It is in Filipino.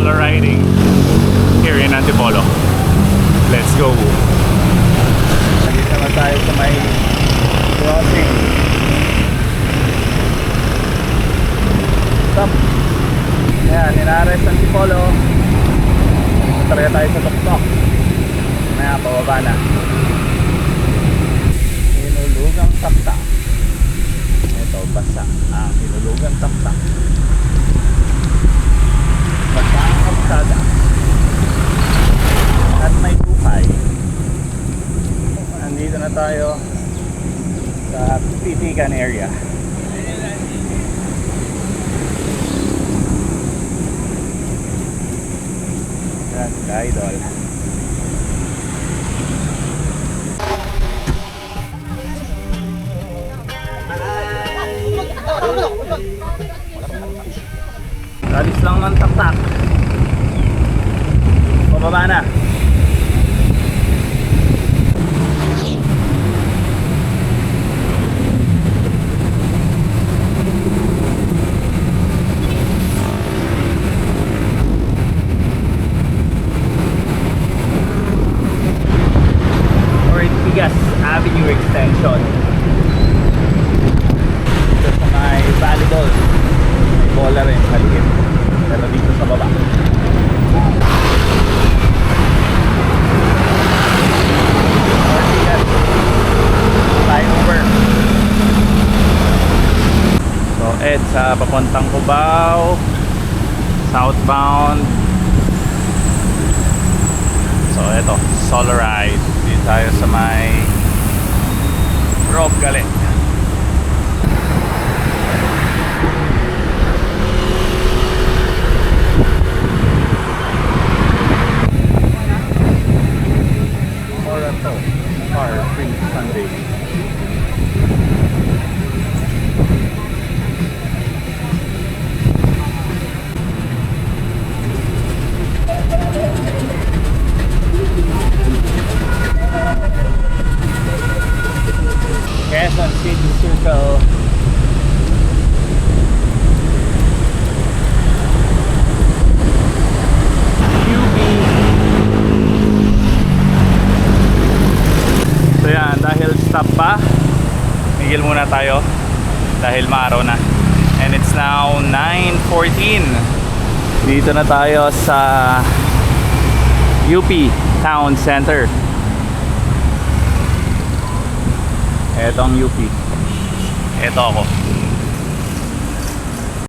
solo riding here in Antipolo. Let's go! Nandito naman tayo sa may crossing. Stop! Ayan, Linares, Antipolo. Talaga tayo sa tuktok. Maya, pababa na. Hinulugang taktak. Ito, basa. Hinulugang taktak. Basa ang kapsada. At may buhay. Nandito na tayo sa Pitigan area. Yan, ka-idol. Alis lang ng taktak. Pababa na. Ortigas Avenue Extension. Dito sa may volleyball. May bola rin sa liit. Pero dito sa baba. Ortigas flyover. So sa papuntang Cubao, southbound. So eto, solo ride. Dito tayo sa may Rob Galit. Morato Car Free Sunday. Quezon City Circle. QB. So yan, dahil stop pa, migil muna tayo dahil maaraw na. And it's now 9:14. Dito na tayo sa UP Town Center. Etong UP. Eto ako.